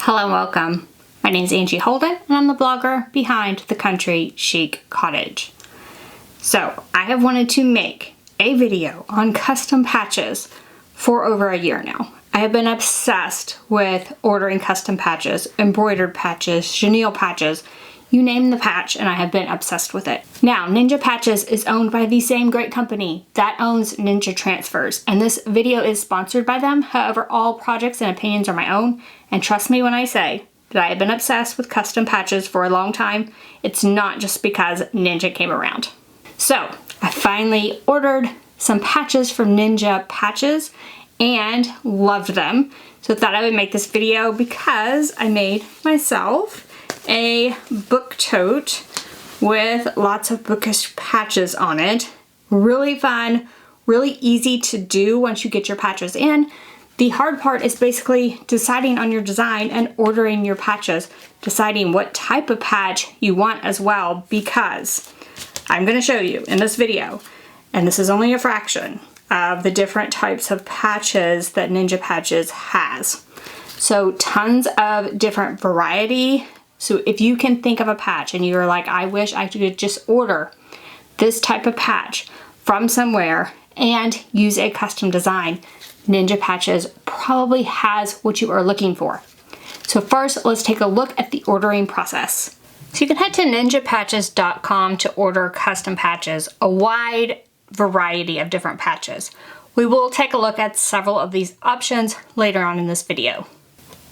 Hello and welcome. My name is Angie Holden and I'm the blogger behind the Country Chic Cottage. So I have wanted to make a video on custom patches for over a year now. I have been obsessed with ordering custom patches, embroidered patches, chenille patches, you name the patch, and I have been obsessed with it. Now, Ninja Patches is owned by the same great company that owns Ninja Transfers, and this video is sponsored by them. However, all projects and opinions are my own, and trust me when I say that I have been obsessed with custom patches for a long time. It's not just because Ninja came around. So, I finally ordered some patches from Ninja Patches and loved them. So I thought I would make this video because I made myself a book tote with lots of bookish patches on it. Really fun, really easy to do once you get your patches in. The hard part is basically deciding on your design and ordering your patches, deciding what type of patch you want as well, because I'm going to show you in this video, and this is only a fraction of the different types of patches that Ninja Patches has. So tons of different variety. So if you can think of a patch and you're like, I wish I could just order this type of patch from somewhere and use a custom design, Ninja Patches probably has what you are looking for. So first, let's take a look at the ordering process. So you can head to ninjapatches.com to order custom patches, a wide variety of different patches. We will take a look at several of these options later on in this video.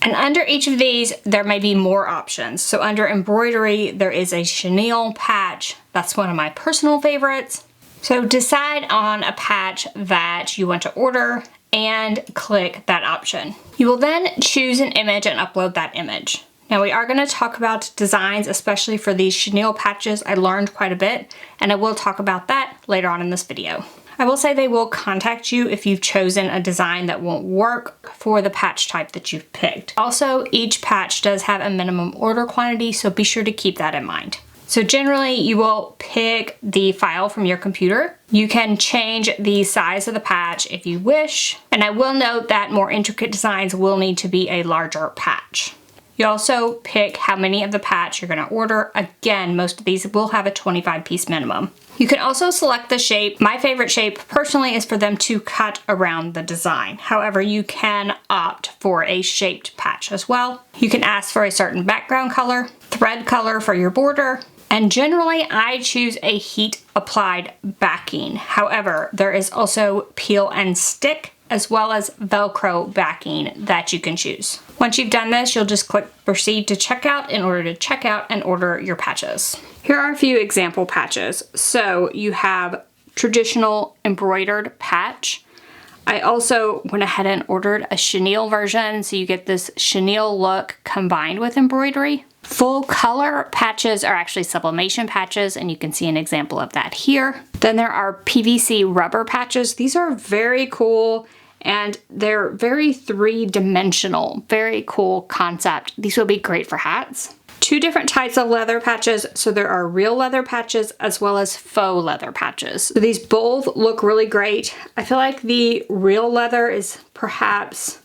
And under each of these, there may be more options. So under embroidery, there is a chenille patch. That's one of my personal favorites. So decide on a patch that you want to order and click that option. You will then choose an image and upload that image. Now we are going to talk about designs, especially for these chenille patches. I learned quite a bit, and I will talk about that later on in this video. I will say they will contact you if you've chosen a design that won't work for the patch type that you've picked. Also, each patch does have a minimum order quantity, so be sure to keep that in mind. So generally, you will pick the file from your computer. You can change the size of the patch if you wish, and I will note that more intricate designs will need to be a larger patch. You also pick how many of the patch you're going to order. Again, most of these will have a 25-piece minimum. You can also select the shape. My favorite shape personally is for them to cut around the design. However, you can opt for a shaped patch as well. You can ask for a certain background color, thread color for your border, and generally I choose a heat applied backing. However, there is also peel and stick as well as Velcro backing that you can choose. Once you've done this, you'll just click proceed to checkout in order to check out and order your patches. Here are a few example patches. So you have traditional embroidered patch. I also went ahead and ordered a chenille version, so you get this chenille look combined with embroidery. Full color patches are actually sublimation patches, and you can see an example of that here. Then there are PVC rubber patches. These are very cool, and they're very three-dimensional, very cool concept. These will be great for hats. Two different types of leather patches. So there are real leather patches as well as faux leather patches. So these both look really great. I feel like the real leather is perhaps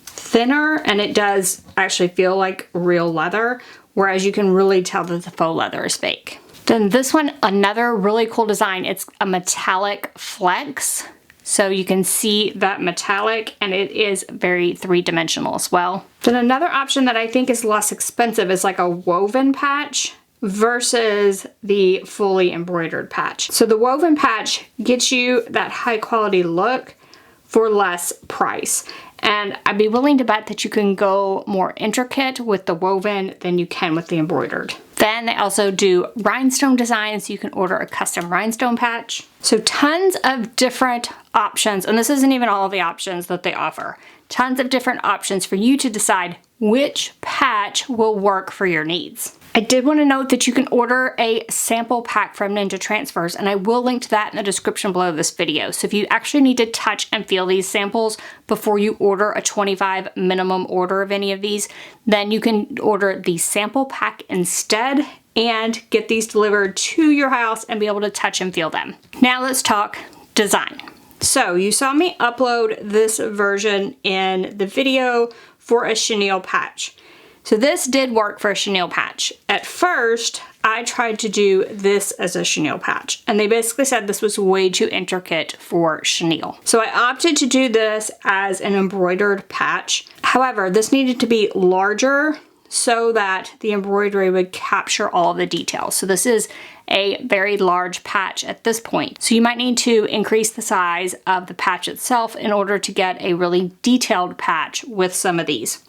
thinner, and it does actually feel like real leather, whereas you can really tell that the faux leather is fake. Then this one, another really cool design. It's a metallic flex. So you can see that metallic, and it is very three-dimensional as well. Then another option that I think is less expensive is like a woven patch versus the fully embroidered patch. So the woven patch gets you that high quality look for less price. And I'd be willing to bet that you can go more intricate with the woven than you can with the embroidered. Then they also do rhinestone designs. You can order a custom rhinestone patch. So tons of different options, and this isn't even all of the options that they offer. Tons of different options for you to decide which patch will work for your needs. I did want to note that you can order a sample pack from Ninja Transfers, and I will link to that in the description below this video. So if you actually need to touch and feel these samples before you order a 25 minimum order of any of these, then you can order the sample pack instead and get these delivered to your house and be able to touch and feel them. Now let's talk design. So you saw me upload this version in the video for a chenille patch. So this did work for a chenille patch. At first, I tried to do this as a chenille patch, and they basically said this was way too intricate for chenille. So I opted to do this as an embroidered patch. However, this needed to be larger so that the embroidery would capture all of the details. So this is a very large patch at this point. So you might need to increase the size of the patch itself in order to get a really detailed patch with some of these.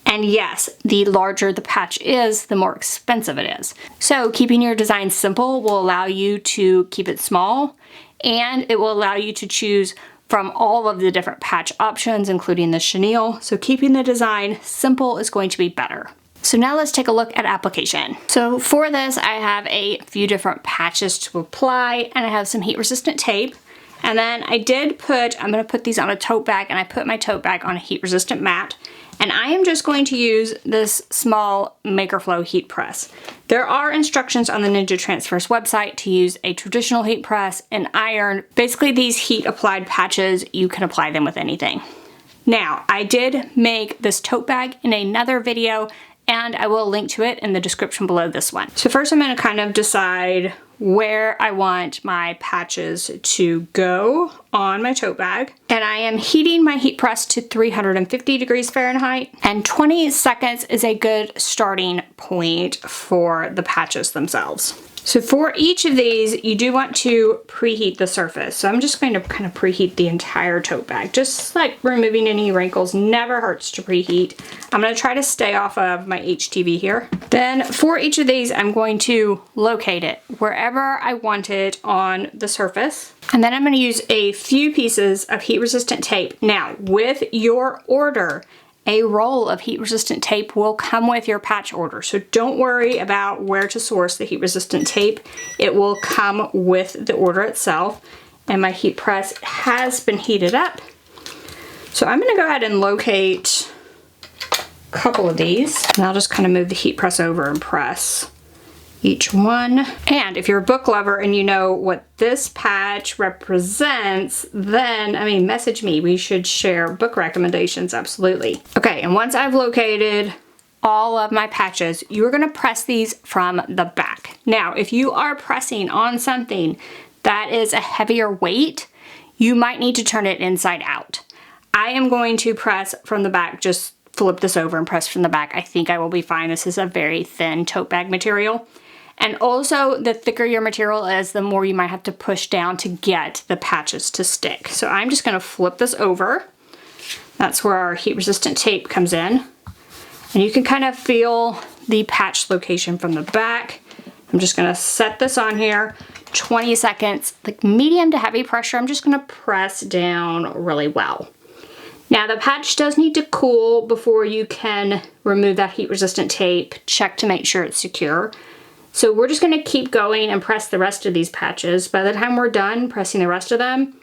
And yes, the larger the patch is, the more expensive it is. So keeping your design simple will allow you to keep it small, and it will allow you to choose from all of the different patch options, including the chenille. So keeping the design simple is going to be better. So now let's take a look at application. So for this, I have a few different patches to apply, and I have some heat resistant tape. And then I'm gonna put these on a tote bag, and I put my tote bag on a heat resistant mat. And I am just going to use this small Makerflow heat press. There are instructions on the Ninja Transfer's website to use a traditional heat press, an iron. Basically these heat applied patches, you can apply them with anything. Now, I did make this tote bag in another video, and I will link to it in the description below this one. So first I'm gonna kind of decide where I want my patches to go on my tote bag. And I am heating my heat press to 350 degrees Fahrenheit, and 20 seconds is a good starting point for the patches themselves. So for each of these, you do want to preheat the surface. So I'm just going to kind of preheat the entire tote bag, just like removing any wrinkles. Never hurts to preheat. I'm going to try to stay off of my HTV here. Then for each of these, I'm going to locate it wherever I want it on the surface. And then I'm going to use a few pieces of heat resistant tape. Now, with your order, a roll of heat resistant tape will come with your patch order. So don't worry about where to source the heat resistant tape. It will come with the order itself. And my heat press has been heated up. So I'm gonna go ahead and locate a couple of these. And I'll just kind of move the heat press over and press each one. And if you're a book lover and you know what this patch represents, then, I mean, message me. We should share book recommendations, absolutely. Okay, and once I've located all of my patches, you're gonna press these from the back. Now, if you are pressing on something that is a heavier weight, you might need to turn it inside out. I am going to press from the back, just flip this over and press from the back. I think I will be fine. This is a very thin tote bag material. And also, the thicker your material is, the more you might have to push down to get the patches to stick. So I'm just gonna flip this over. That's where our heat resistant tape comes in. And you can kind of feel the patch location from the back. I'm just gonna set this on here, 20 seconds, like medium to heavy pressure. I'm just gonna press down really well. Now the patch does need to cool before you can remove that heat resistant tape. Check to make sure it's secure. So we're just gonna keep going and press the rest of these patches. By the time we're done pressing the rest of them,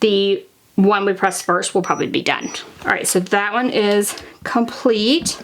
the one we pressed first will probably be done. All right, so that one is complete.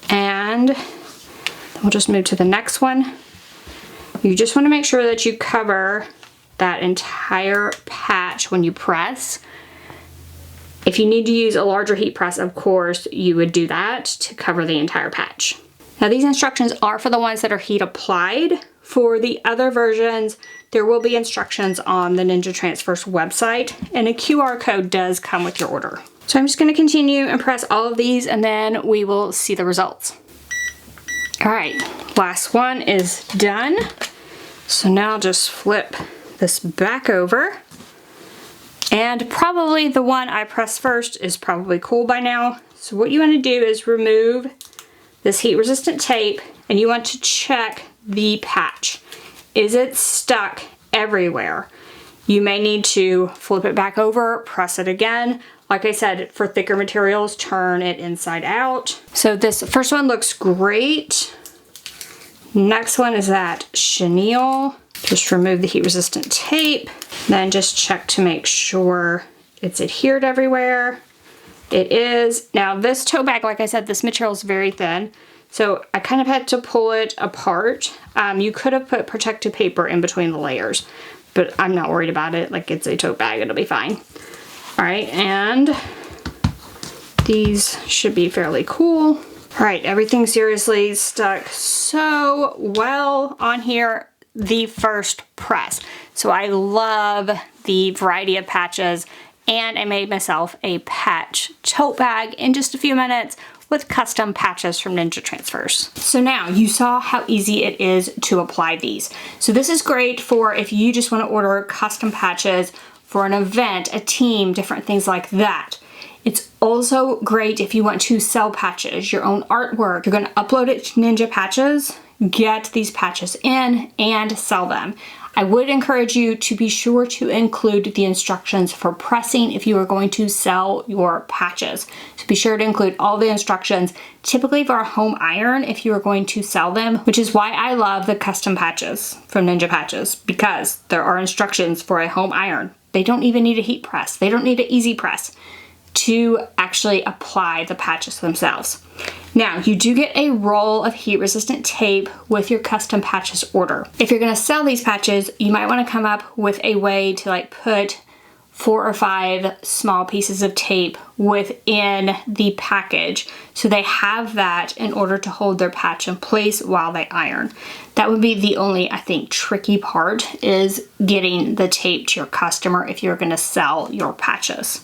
And we'll just move to the next one. You just wanna make sure that you cover that entire patch when you press. If you need to use a larger heat press, of course, you would do that to cover the entire patch. Now these instructions are for the ones that are heat applied. For the other versions, there will be instructions on the Ninja Transfer's website, and a QR code does come with your order. So I'm just gonna continue and press all of these, and then we will see the results. All right, last one is done. So now I'll just flip this back over. And probably the one I pressed first is probably cool by now. So what you wanna do is remove this heat resistant tape, and you want to check the patch. Is it stuck everywhere? You may need to flip it back over, press it again. Like I said, for thicker materials, turn it inside out. So this first one looks great. Next one is that chenille. Just remove the heat resistant tape, then just check to make sure it's adhered everywhere. It is. Now this tote bag, like I said, this material is very thin, so I kind of had to pull it apart. You could have put protective paper in between the layers, but I'm not worried about it. Like, it's a tote bag, it'll be fine. All right, and these should be fairly cool. All right, everything seriously stuck so well on here the first press. So I love the variety of patches, and I made myself a patch tote bag in just a few minutes with custom patches from Ninja Transfers. So now you saw how easy it is to apply these. So this is great for if you just want to order custom patches for an event, a team, different things like that. It's also great if you want to sell patches, your own artwork. You're going to upload it to Ninja Patches, get these patches in, and sell them. I would encourage you to be sure to include the instructions for pressing if you are going to sell your patches. So be sure to include all the instructions, typically for a home iron if you are going to sell them, which is why I love the custom patches from Ninja Patches, because there are instructions for a home iron. They don't even need a heat press. They don't need an easy press to actually apply the patches themselves. Now, you do get a roll of heat resistant tape with your custom patches order. If you're gonna sell these patches, you might wanna come up with a way to like put 4 or 5 small pieces of tape within the package so they have that in order to hold their patch in place while they iron. That would be the only, I think, tricky part, is getting the tape to your customer if you're gonna sell your patches.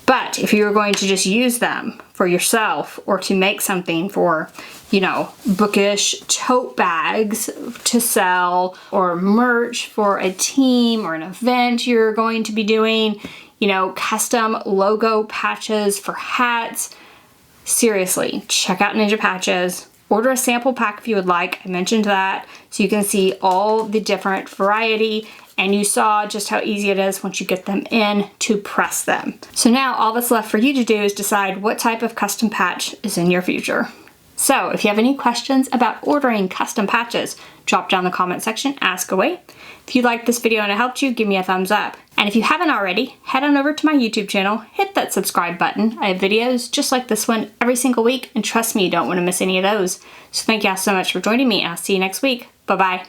But if you're going to just use them for yourself or to make something for, you know, bookish tote bags to sell, or merch for a team or an event you're going to be doing, you know, custom logo patches for hats, seriously, check out Ninja Patches. Order a sample pack if you would like. I mentioned that, so you can see all the different variety, and you saw just how easy it is once you get them in to press them. So now all that's left for you to do is decide what type of custom patch is in your future. So if you have any questions about ordering custom patches, drop down in the comment section, ask away. If you liked this video and it helped you, give me a thumbs up. And if you haven't already, head on over to my YouTube channel, hit that subscribe button. I have videos just like this one every single week, and trust me, you don't want to miss any of those. So thank y'all so much for joining me, and I'll see you next week. Bye-bye.